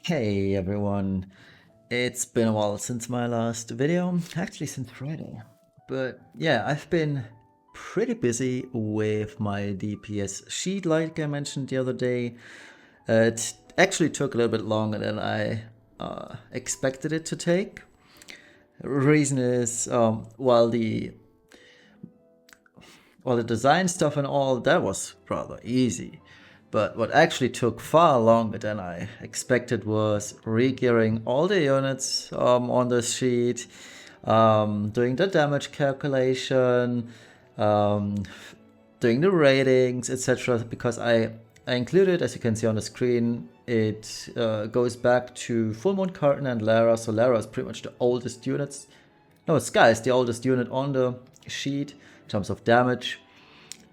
Hey everyone, it's been a while since my last video, actually since Friday. But yeah, I've been pretty busy with my DPS sheet like I mentioned the other day. It actually took a little bit longer than I expected it to take. Reason is, while the design stuff and all, that was rather easy. But what actually took far longer than I expected was re-gearing all the units on the sheet, doing the damage calculation, um, doing the ratings, etc. Because I included, as you can see on the screen, it goes back to Full Moon Curtain and Lara. So Lara is pretty much the oldest units. No, Sky is the oldest unit on the sheet in terms of damage.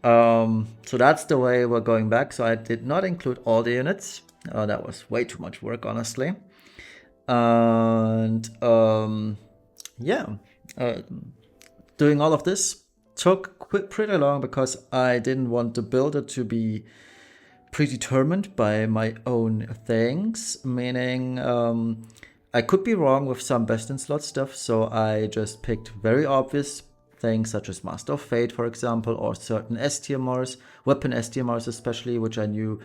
So that's the way we're going back. So I did not include all the units. That was way too much work, honestly. And yeah, doing all of this took pretty long because I didn't want the builder to be predetermined by my own things, meaning I could be wrong with some best in slot stuff, so I just picked very obvious things such as Master of Fate, for example, or certain STMRs, weapon STMRs especially, which I knew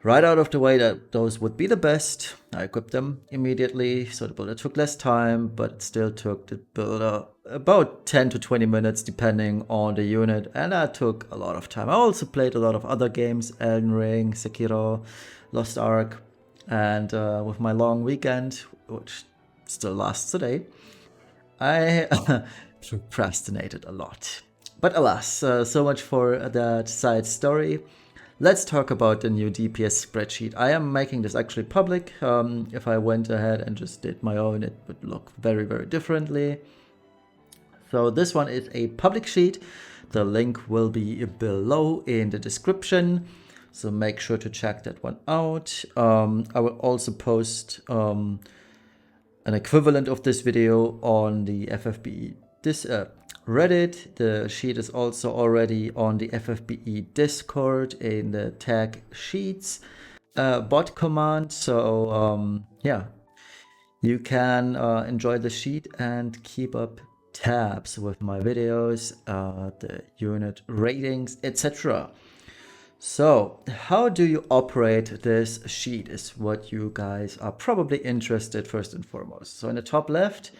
right out of the way that those would be the best. I equipped them immediately, so the builder took less time, but it still took the builder about 10 to 20 minutes depending on the unit, and that took a lot of time. I also played a lot of other games, Elden Ring, Sekiro, Lost Ark, and with my long weekend, which still lasts today, I procrastinated a lot. But alas, so much for that side story. Let's talk about the new DPS spreadsheet. I am making this actually public. If I went ahead and just did my own, it would look very, very differently. So this one is a public sheet. The link will be below in the description. So make sure to check that one out. I will also post an equivalent of this video on the FFBE Reddit. The sheet is also already on the FFBE Discord in the tag sheets bot command. So yeah, you can enjoy the sheet and keep up tabs with my videos, the unit ratings, etc. So how do you operate this sheet is what you guys are probably interested first and foremost. So in the top left,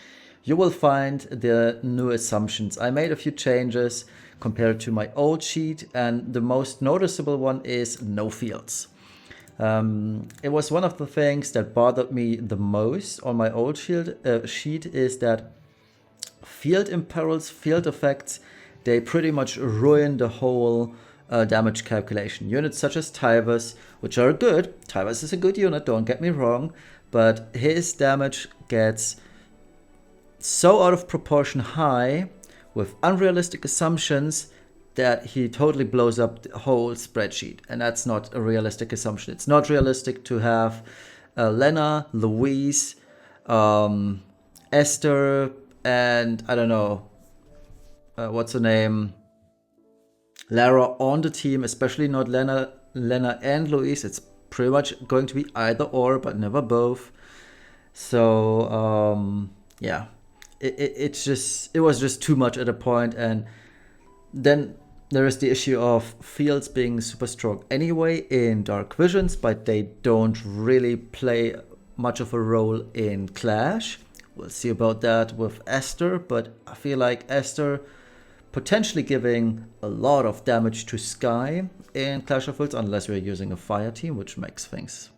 you will find the new assumptions. I made a few changes compared to my old sheet, and the most noticeable one is no fields. It was one of the things that bothered me the most on my old sheet is that field imperils, field effects, they pretty much ruin the whole damage calculation. Units such as Tyvus, which are good. Tyvus is a good unit, don't get me wrong, but his damage gets so out of proportion high with unrealistic assumptions that he totally blows up the whole spreadsheet. And that's not a realistic assumption. It's not realistic to have Lena, Louise, Esther, and I don't know, what's her name? Lara on the team, especially not Lena and Louise. It's pretty much going to be either or, but never both. So yeah, it was just too much at a point. And then there is the issue of fields being super strong anyway in Dark Visions, but they don't really play much of a role in Clash. We'll see about that with Esther, but I feel like Esther potentially giving a lot of damage to Sky in Clash of Wilds, unless we're using a fire team, which makes things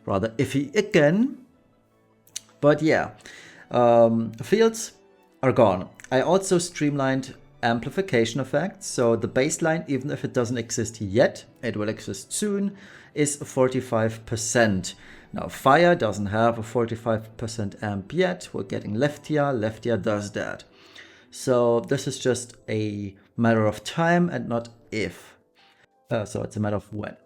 rather iffy again. But yeah, fields are gone. I also streamlined amplification effects, so the baseline, even if it doesn't exist yet, it will exist soon, is 45%. Now fire doesn't have a 45% amp yet, we're getting Leftia, Leftia does that. So this is just a matter of time and not if. So it's a matter of when.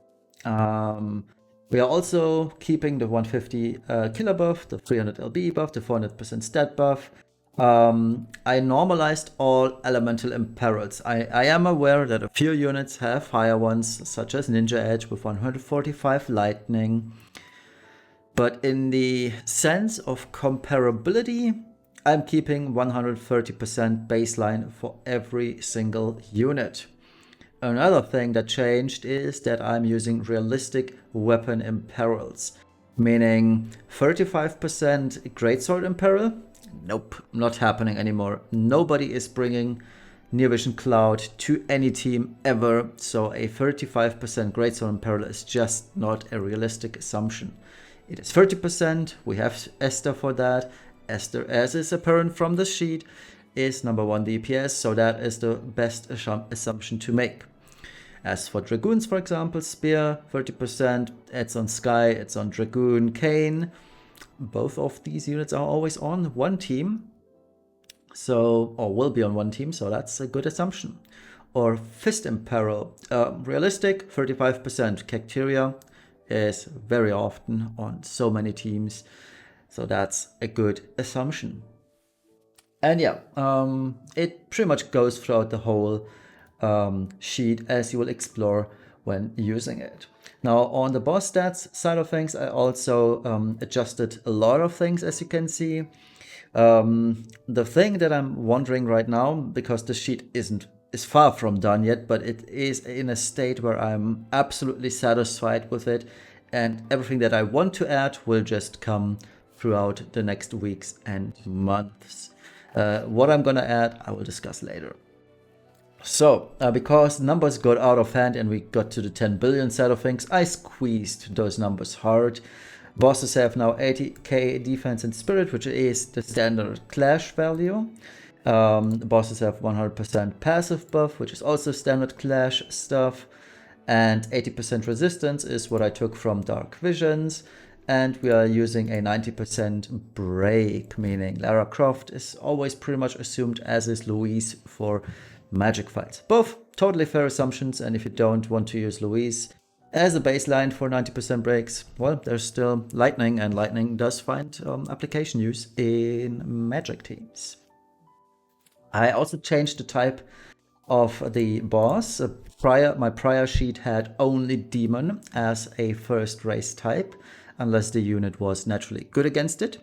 We are also keeping the 150 killer buff, the 300 LB buff, the 400% stat buff. I normalized all elemental imperils. I am aware that a few units have higher ones, such as Ninja Edge with 145 lightning. But in the sense of comparability, I'm keeping 130% baseline for every single unit. Another thing that changed is that I'm using realistic weapon imperils, meaning 35% greatsword imperil. Nope, not happening anymore. Nobody is bringing Near Vision Cloud to any team ever, so a 35% greatsword imperil is just not a realistic assumption. It is 30%, we have Esther for that. Esther, as is apparent from the sheet, is number 1 DPS, so that is the best assumption to make. As for Dragoons, for example, Spear, 30%, it's on Sky, it's on Dragoon, Kane. Both of these units are always on one team, so, or will be on one team, so that's a good assumption. Or Fist Imperil, realistic, 35%. Cacteria is very often on so many teams, so that's a good assumption. And yeah, it pretty much goes throughout the whole sheet, as you will explore when using it. Now, on the boss stats side of things, I also adjusted a lot of things, as you can see. The thing that I'm wondering right now, because the sheet is far from done yet, but it is in a state where I'm absolutely satisfied with it, and everything that I want to add will just come throughout the next weeks and months. What I'm gonna add, I will discuss later. So, because numbers got out of hand and we got to the 10 billion side of things, I squeezed those numbers hard. Bosses have now 80k defense and spirit, which is the standard clash value. Bosses have 100% passive buff, which is also standard clash stuff. And 80% resistance is what I took from Dark Visions. And we are using a 90% break, meaning Lara Croft is always pretty much assumed, as is Louise for magic fights. Both totally fair assumptions, and if you don't want to use Louise as a baseline for 90% breaks, well, there's still Lightning, and Lightning does find application use in magic teams. I also changed the type of the boss. My prior sheet had only Demon as a first race type, unless the unit was naturally good against it.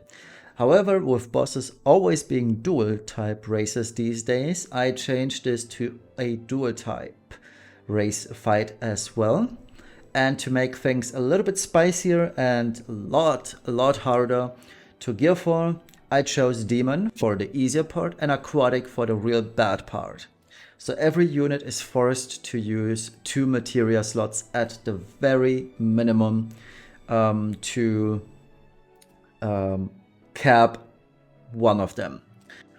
However, with bosses always being dual type races these days, I changed this to a dual type race fight as well. And to make things a little bit spicier and a lot harder to gear for, I chose Demon for the easier part and Aquatic for the real bad part. So every unit is forced to use 2 materia slots at the very minimum to cap one of them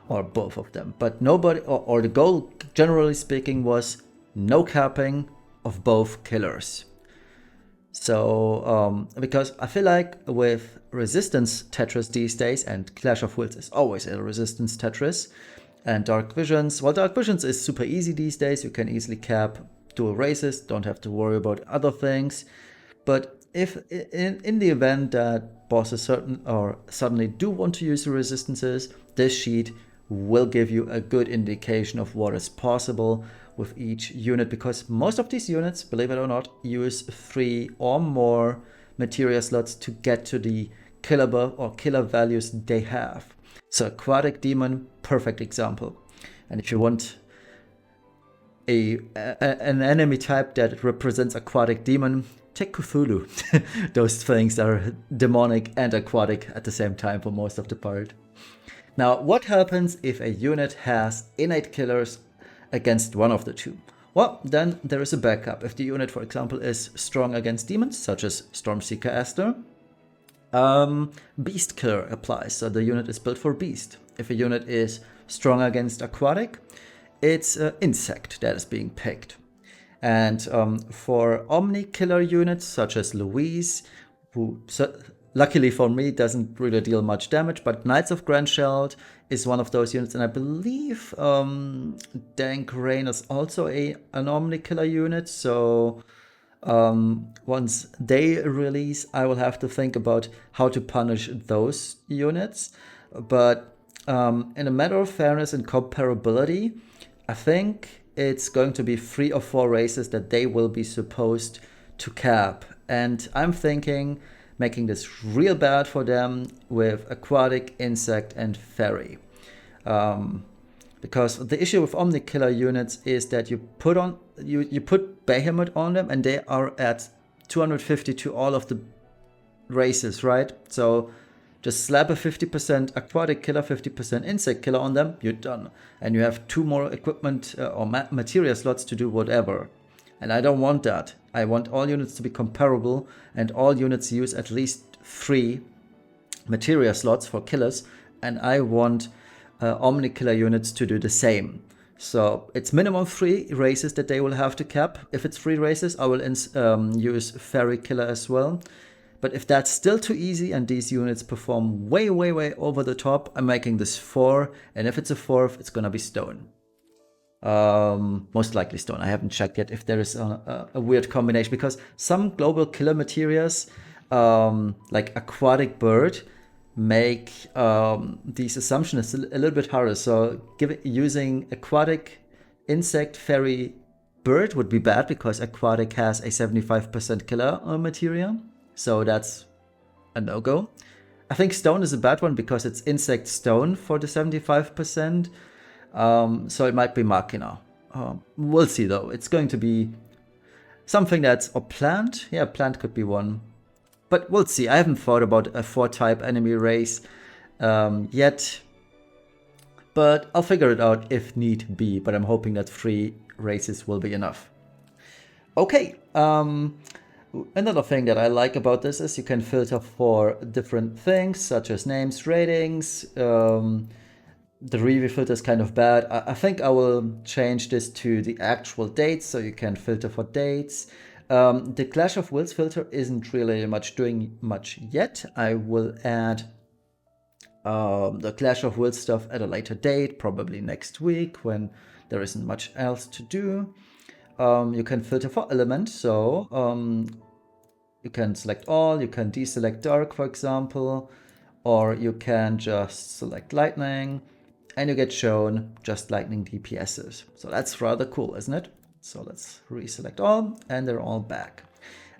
or both of them. But nobody, or the goal, generally speaking, was no capping of both killers. So, because I feel like with resistance Tetris these days, and Clash of Wills is always a resistance Tetris, and Dark Visions, well, Dark Visions is super easy these days. You can easily cap dual races, don't have to worry about other things. But if in the event that bosses suddenly do want to use the resistances, this sheet will give you a good indication of what is possible with each unit, because most of these units, believe it or not, use 3 or more materia slots to get to the killer buff or killer values they have. So Aquatic Demon, perfect example. And if you want an enemy type that represents Aquatic Demon, take Cthulhu. Those things are demonic and aquatic at the same time for most of the part. Now, what happens if a unit has innate killers against one of the 2? Well, then there is a backup. If the unit, for example, is strong against demons, such as Stormseeker Esther, Beast Killer applies, so the unit is built for Beast. If a unit is strong against Aquatic, it's Insect that is being picked. And for Omni Killer units, such as Louise, who luckily for me doesn't really deal much damage, but Knights of Grandsheld is one of those units, and I believe Dank Rain is also an Omni Killer unit, so once they release, I will have to think about how to punish those units. But in a matter of fairness and comparability, I think it's going to be 3 or 4 races that they will be supposed to cap. And I'm thinking making this real bad for them with aquatic, insect, and fairy. Because the issue with Omni Killer units is that you put Behemoth on them and they are at 250 to all of the races, right? So just slap a 50% aquatic killer, 50% insect killer on them, you're done. And you have 2 more equipment or materia slots to do whatever. And I don't want that. I want all units to be comparable and all units use at least 3 materia slots for killers. And I want Omni Killer units to do the same. So it's minimum 3 races that they will have to cap. If it's 3 races, I will use Fairy Killer as well. But if that's still too easy and these units perform way over the top, I'm making this 4. And if it's a 4th, it's gonna be Stone. Most likely Stone. I haven't checked yet if there is a weird combination, because some global killer materias, like Aquatic Bird, make these assumptions a little bit harder. So using Aquatic, Insect, Fairy, Bird would be bad because Aquatic has a 75% killer materia. So that's a no-go. I think Stone is a bad one because it's Insect Stone for the 75%. So it might be Machina. We'll see though. It's going to be something that's... Or Plant? Yeah, Plant could be one. But we'll see. I haven't thought about a 4-type enemy race yet. But I'll figure it out if need be. But I'm hoping that 3 races will be enough. Okay. Another thing that I like about this is you can filter for different things, such as names, ratings. The review filter is kind of bad. I think I will change this to the actual dates, so you can filter for dates. The Clash of Wills filter isn't really doing much yet. I will add the Clash of Wills stuff at a later date, probably next week when there isn't much else to do. You can filter for element, so you can select all, you can deselect dark, for example, or you can just select lightning, and you get shown just lightning DPSs. So that's rather cool, isn't it? So let's reselect all, and they're all back.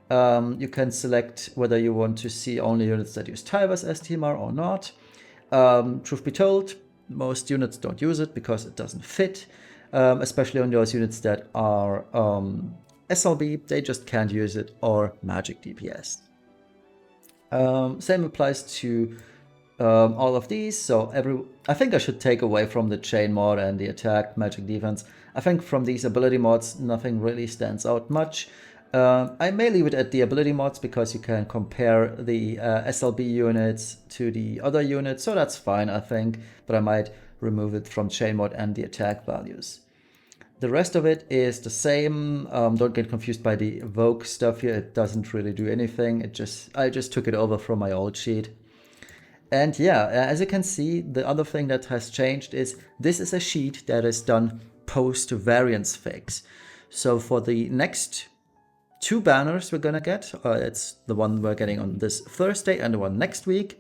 You can select whether you want to see only units that use Tybers as TMR or not. Truth be told, most units don't use it because it doesn't fit, especially on those units that are SLB, they just can't use it, or magic DPS. Same applies to all of these. So I think I should take away from the chain mod and the attack, magic defense. I think from these ability mods, nothing really stands out much. I may leave it at the ability mods because you can compare the SLB units to the other units, so that's fine, I think, but I might remove it from chain mod and the attack values. The rest of it is the same. Don't get confused by the evoke stuff here. It doesn't really do anything. I just took it over from my old sheet. And yeah, as you can see, the other thing that has changed is this is a sheet that is done post variance fix. So for the next 2 banners we're gonna get, it's the one we're getting on this Thursday and the one next week,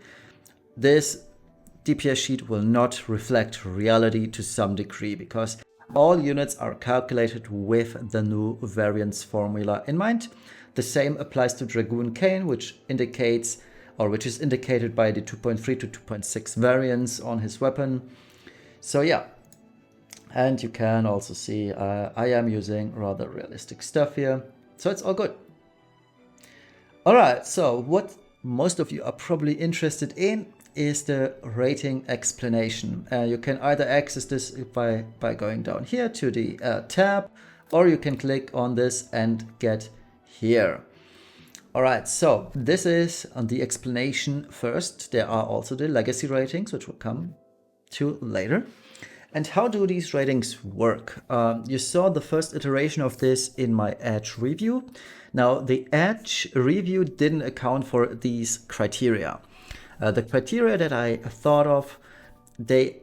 this DPS sheet will not reflect reality to some degree because all units are calculated with the new variance formula in mind. The same applies to Dragoon Kane, which is indicated by the 2.3 to 2.6 variance on his weapon. So yeah, and you can also see I am using rather realistic stuff here, so it's all good. Alright, so what most of you are probably interested in is the rating explanation. You can either access this by going down here to the tab, or you can click on this and get here. Alright, so this is the explanation first. There are also the legacy ratings, which we'll come to later. And how do these ratings work? You saw the first iteration of this in my Edge review. Now, the Edge review didn't account for these criteria. The criteria that I thought of, they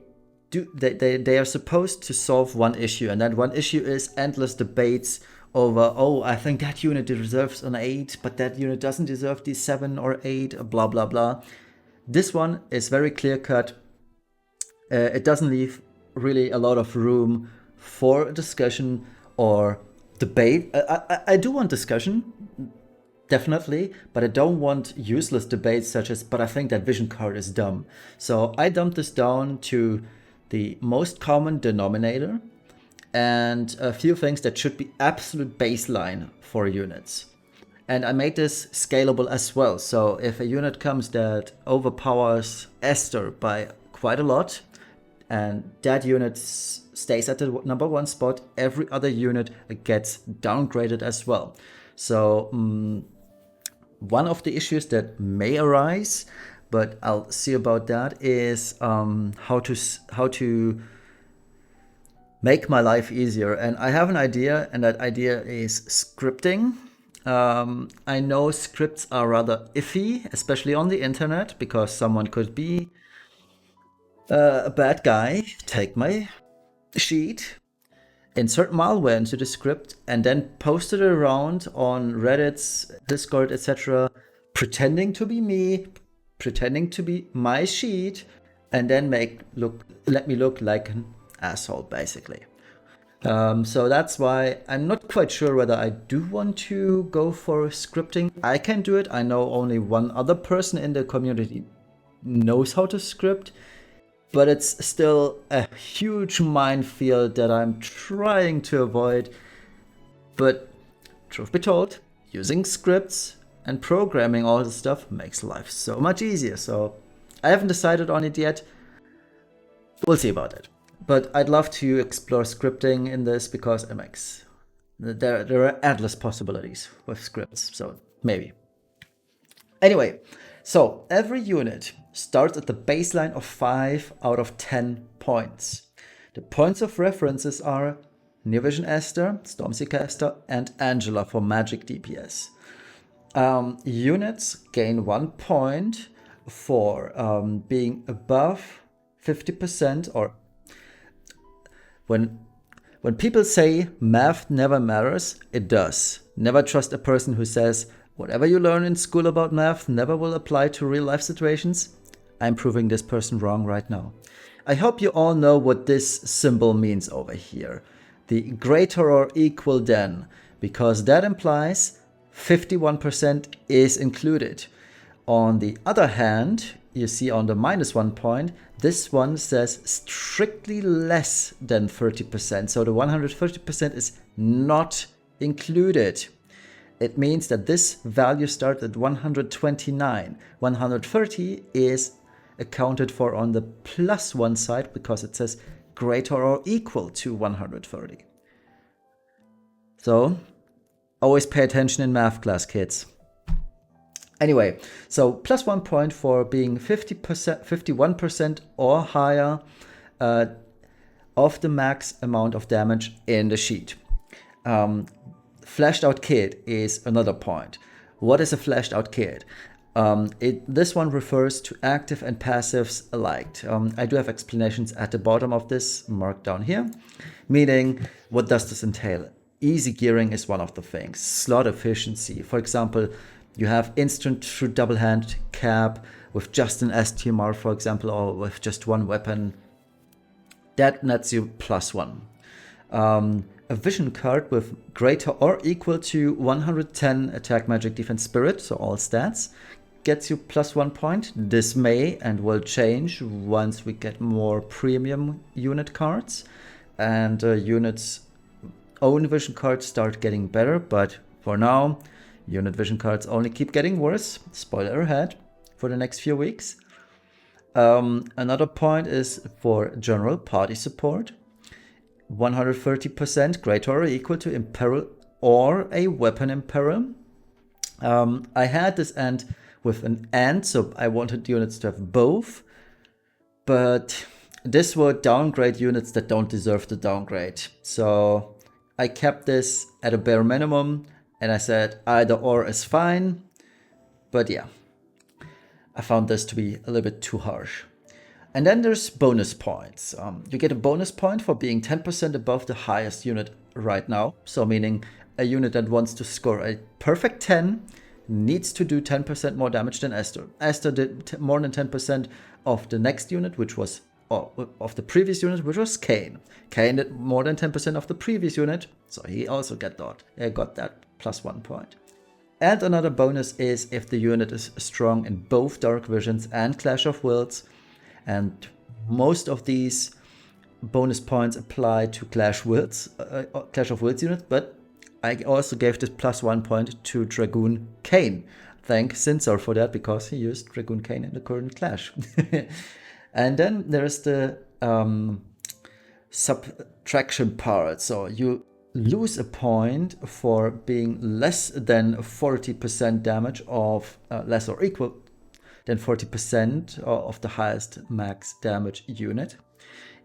are supposed to solve one issue, and that one issue is endless debates over, oh, I think that unit deserves an 8, but that unit doesn't deserve the 7 or 8, blah, blah, blah. This one is very clear-cut. It doesn't leave really a lot of room for discussion or debate. I do want discussion. definitely, but I don't want useless debates such as, but I think that vision card is dumb. So I dumped this down to the most common denominator and a few things that should be absolute baseline for units. And I made this scalable as well. So if a unit comes that overpowers Esther by quite a lot, and that unit stays at the number 1 spot, every other unit gets downgraded as well. So one of the issues that may arise, but I'll see about that, is how to make my life easier. And I have an idea, and that idea is scripting. I know scripts are rather iffy, especially on the internet, because someone could be a bad guy, take my sheet, insert malware into the script, and then post it around on Reddit's, Discord, etc., pretending to be me, pretending to be my sheet, and then let me look like an asshole, basically. So that's why I'm not quite sure whether I do want to go for scripting. I can do it. I know only one other person in the community knows how to script, but it's still a huge minefield that I'm trying to avoid. But truth be told, using scripts and programming all this stuff makes life so much easier. So I haven't decided on it yet. We'll see about it. But I'd love to explore scripting in this because it makes there are endless possibilities with scripts. So maybe. Anyway, so every unit starts at the baseline of 5 out of 10 points. The points of references are Near Vision Esther, Stormseeker Esther, and Angela for magic DPS. Units gain 1 point for being above 50%, or when people say math never matters, it does. Never trust a person who says whatever you learn in school about math never will apply to real life situations. I'm proving this person wrong right now. I hope you all know what this symbol means over here. The greater or equal than, because that implies 51% is included. On the other hand, you see on the -1 point, this one says strictly less than 30%. So the 130% is not included. It means that this value starts at 129. 130 is accounted for on the +1 side because it says greater or equal to 130. So always pay attention in math class, kids. Anyway, so +1 point for being 50%, 51% or higher of the max amount of damage in the sheet. Flashed out kid is another point. What is a flashed out kid? This one refers to active and passives alike. I do have explanations at the bottom of this marked down here, meaning what does this entail? Easy gearing is one of the things. Slot efficiency. For example, you have instant through double hand cap with just an STMR, for example, or with just one weapon. That nets you +1. A vision card with greater or equal to 110 attack, magic, defense, spirit, so all stats, gets you +1 point. This may and will change once we get more premium unit cards and units' own vision cards start getting better, but for now, unit vision cards only keep getting worse. Spoiler ahead for the next few weeks. Another point is for general party support. 130% greater or equal to imperil or a weapon imperil. I had this end with an and, so I wanted units to have both, but this would downgrade units that don't deserve the downgrade. So I kept this at a bare minimum, and I said either or is fine, but yeah, I found this to be a little bit too harsh. And then there's bonus points. You get a bonus point for being 10% above the highest unit right now. So meaning a unit that wants to score a perfect 10 needs to do 10% more damage than Esther. Esther did more than 10% of the next unit, which was of the previous unit, which was Kane. Kane did more than 10% of the previous unit, so he also got that +1 point. And another bonus is if the unit is strong in both Dark Visions and Clash of Wills. And most of these bonus points apply to Clash of Wills unit, but I also gave this +1 point to Dragoon Kane. Thank Cinsor for that, because he used Dragoon Kane in the current Clash. And then there's the subtraction part. So you lose a point for being less than 40% damage of less or equal than 40% of the highest max damage unit.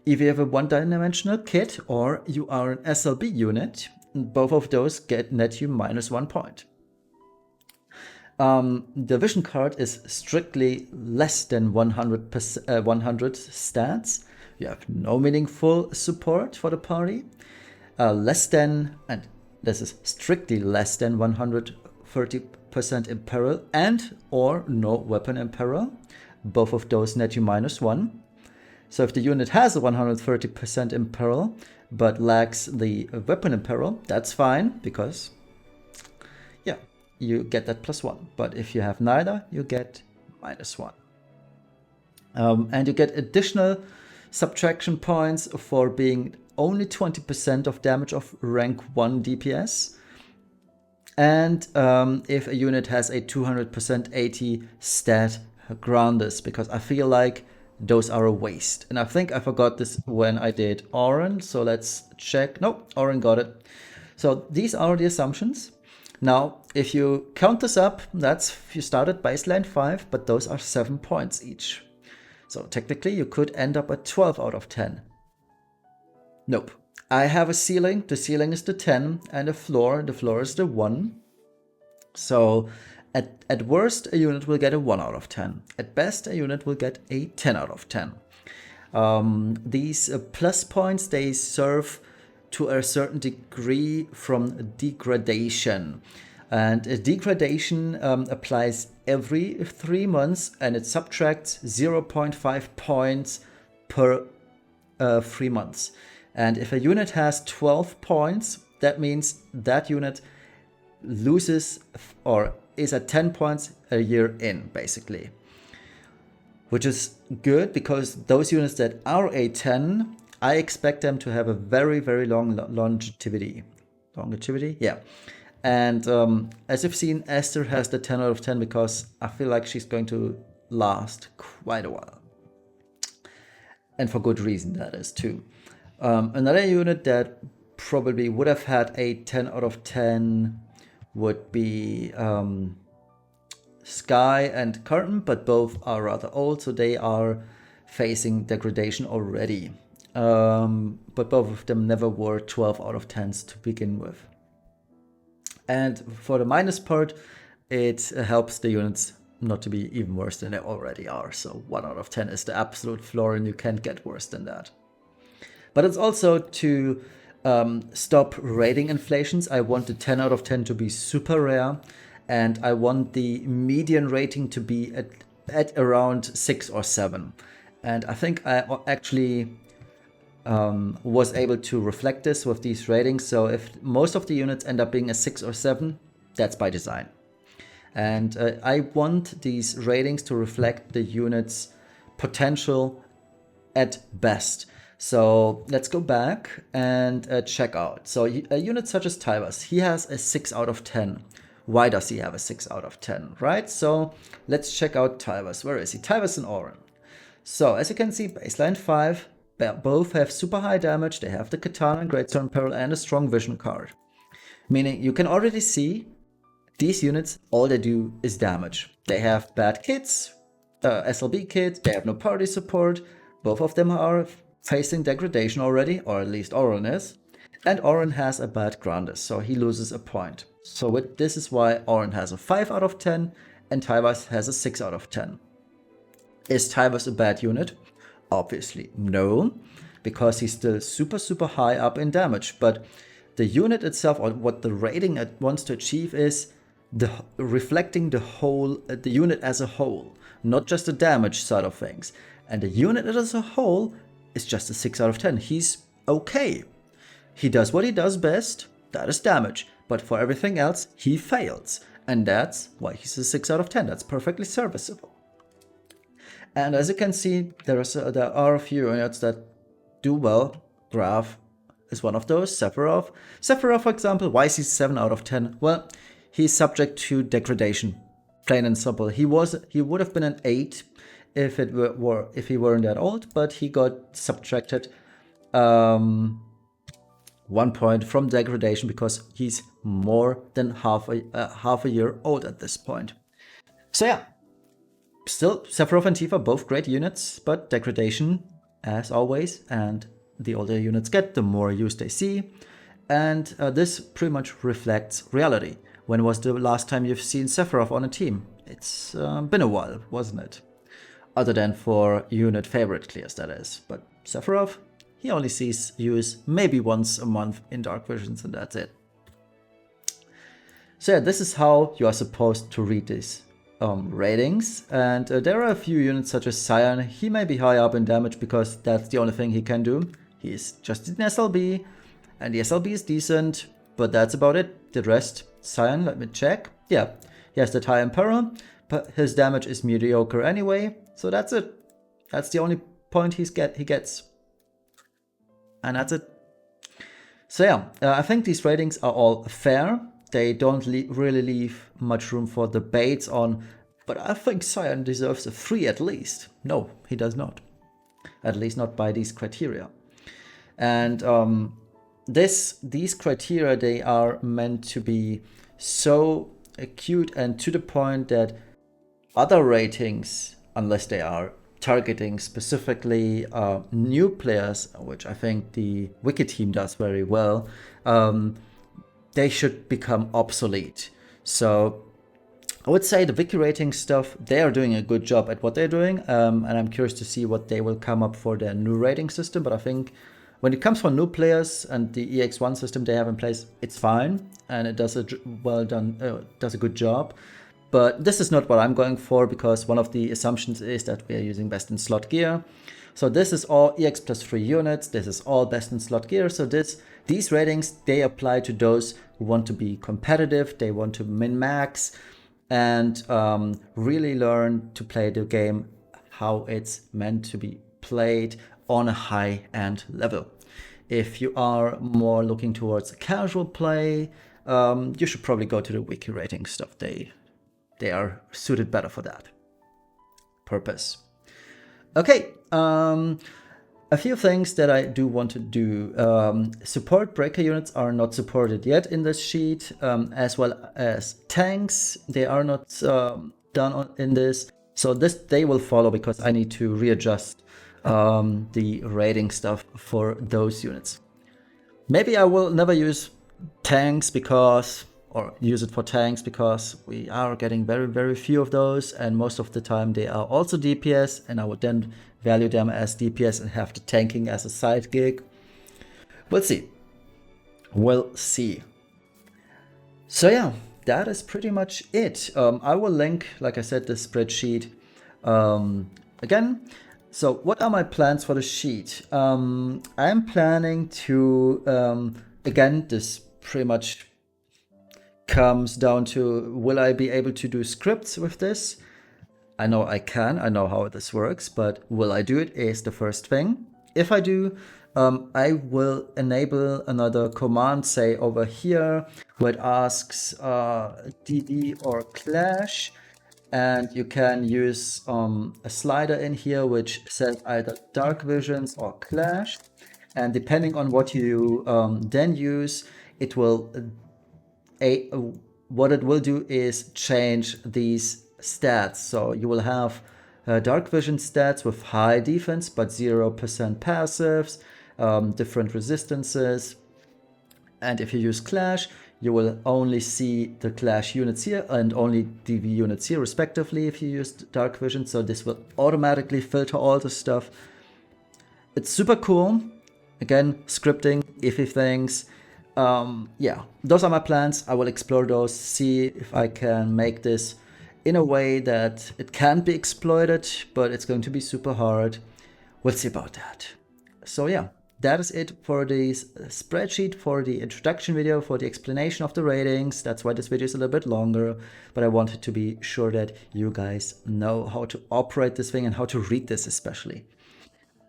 If you have a one-dimensional kit or you are an SLB unit, both of those net you -1 point. The vision card is strictly less than 100 stats. You have no meaningful support for the party. Less than, and this is strictly less than 130% in peril, and or no weapon in peril. Both of those net you -1. So if the unit has a 130% in peril, but lacks the weapon in peril, that's fine, because yeah, you get that +1. But if you have neither, you get -1. And you get additional subtraction points for being only 20% of damage of rank 1 DPS. And if a unit has a 200% 80 stat Groundus, because I feel like those are a waste. And I think I forgot this when I did Oren, so let's check. Nope, Oren got it. So these are the assumptions. Now, if you count this up, that's if you start at baseline 5, but those are 7 points each. So technically you could end up at 12 out of 10. Nope. I have a ceiling. The ceiling is the 10, and a floor. The floor is the 1. So at worst, a unit will get a 1 out of 10. At best, a unit will get a 10 out of 10. These plus points, they serve to a certain degree from degradation. And a degradation applies every 3 months, and it subtracts 0.5 points per 3 months. And if a unit has 12 points, that means that unit loses or is at 10 points a year in, basically. Which is good, because those units that are a 10, I expect them to have a very, very long longevity. Longevity? Yeah. And as you've seen, Esther has the 10 out of 10 because I feel like she's going to last quite a while. And for good reason, that is too. Another unit that probably would have had a 10 out of 10 would be Sky and Curtain, but both are rather old, so they are facing degradation already. But both of them never were 12 out of 10s to begin with. And for the minus part, it helps the units not to be even worse than they already are. So 1 out of 10 is the absolute floor, and you can't get worse than that. But it's also to stop rating inflations. I want the 10 out of 10 to be super rare, and I want the median rating to be at around 6 or 7. And I think I actually was able to reflect this with these ratings. So if most of the units end up being a 6 or 7, that's by design. And I want these ratings to reflect the unit's potential at best. So let's go back and check out. So a unit such as Tyvus, he has a 6 out of 10. Why does he have a 6 out of 10, right? So let's check out Tyvus. Where is he? Tyvus and Oren. So as you can see, baseline 5, both have super high damage. They have the Katana and Greatsword Peril and a strong vision card. Meaning you can already see these units, all they do is damage. They have bad kits, SLB kits, they have no party support. Both of them are facing degradation already, or at least Oren is. And Oren has a bad Groundus, so he loses a point. So this is why Oren has a 5 out of 10 and Tyvus has a 6 out of 10. Is Tyvus a bad unit? Obviously no, because he's still super, super high up in damage. But the unit itself, or what the rating it wants to achieve, is reflecting the unit as a whole, not just the damage side of things. And the unit as a whole is just a 6 out of 10. He's okay. He does what he does best, that is damage. But for everything else, he fails. And that's why he's a 6 out of 10. That's perfectly serviceable. And as you can see, there are a few units that do well. Graf is one of those. Sephiroth, for example, why is he 7 out of 10? Well, he's subject to degradation. Plain and simple. He would have been an 8 if he weren't that old, but he got subtracted 1 point from degradation because he's more than half a year old at this point. So yeah, still Sephiroth and Tifa both great units, but degradation as always, and the older units get, the more use they see, and this pretty much reflects reality. When was the last time you've seen Sephiroth on a team? It's been a while, wasn't it? Other than for unit favorite clears, that is. But Sephiroth, he only sees use maybe once a month in Dark Visions, and that's it. So yeah, this is how you are supposed to read these ratings. And there are a few units such as Cyan. He may be high up in damage because that's the only thing he can do. He's just an SLB, and the SLB is decent, but that's about it. The rest, Cyan, let me check. Yeah, he has that high Emperor, but his damage is mediocre anyway, so that's it. That's the only point he gets. And that's it. So yeah, I think these ratings are all fair. They don't really leave much room for debates on, but I think Cyan deserves a 3 at least. No, he does not. At least not by these criteria. And these criteria, they are meant to be so acute and to the point that other ratings, unless they are targeting specifically new players, which I think the Wiki team does very well, they should become obsolete. So I would say the Wiki rating stuff, they are doing a good job at what they're doing, and I'm curious to see what they will come up for their new rating system. But I think when it comes for new players and the EX1 system they have in place, it's fine and it does a does a good job. But this is not what I'm going for, because one of the assumptions is that we are using best in slot gear. So this is all EX plus 3 units. This is all best in slot gear. So these ratings, they apply to those who want to be competitive. They want to min-max and really learn to play the game how it's meant to be played on a high-end level. If you are more looking towards casual play, you should probably go to the Wiki rating stuff. They are suited better for that purpose. Okay, a few things that I do want to do. Support breaker units are not supported yet in this sheet, as well as tanks. They are not done in this. So they will follow because I need to readjust the rating stuff for those units. Maybe I will never use tanks or use it for tanks because we are getting very, very few of those, and most of the time they are also DPS, and I would then value them as DPS and have the tanking as a side gig. We'll see. We'll see. So yeah, that is pretty much it. I will link, like I said, the spreadsheet again. So what are my plans for the sheet? I'm planning to, again, this pretty much comes down to, will I be able to do scripts with this? I know I can, I know how this works, but will I do it is the first thing. If I do, I will enable another command, say over here, where it asks DD or Clash, and you can use a slider in here which says either Dark Visions or Clash, and depending on what you then use, it will what it will do is change these stats. So you will have Dark Vision stats with high defense but 0% passives, different resistances, and if you use Clash, you will only see the Clash units here and only DV units here respectively if you use Dark Vision. So this will automatically filter all the stuff. It's super cool. Again, scripting, iffy things. Yeah, those are my plans. I will explore those, see if I can make this in a way that it can be exploited, but it's going to be super hard. We'll see about that. So yeah, that is it for this spreadsheet, for the introduction video, for the explanation of the ratings. That's why this video is a little bit longer, but I wanted to be sure that you guys know how to operate this thing and how to read this especially.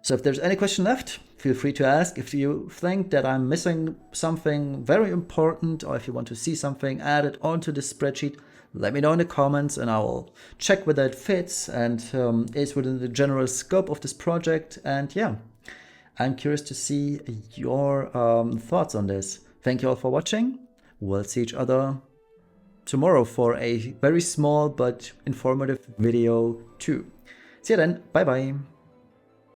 So if there's any question left, feel free to ask. If you think that I'm missing something very important, or if you want to see something added onto this spreadsheet, let me know in the comments and I will check whether it fits and is within the general scope of this project. And yeah, I'm curious to see your thoughts on this. Thank you all for watching. We'll see each other tomorrow for a very small but informative video too. See you then. Bye bye.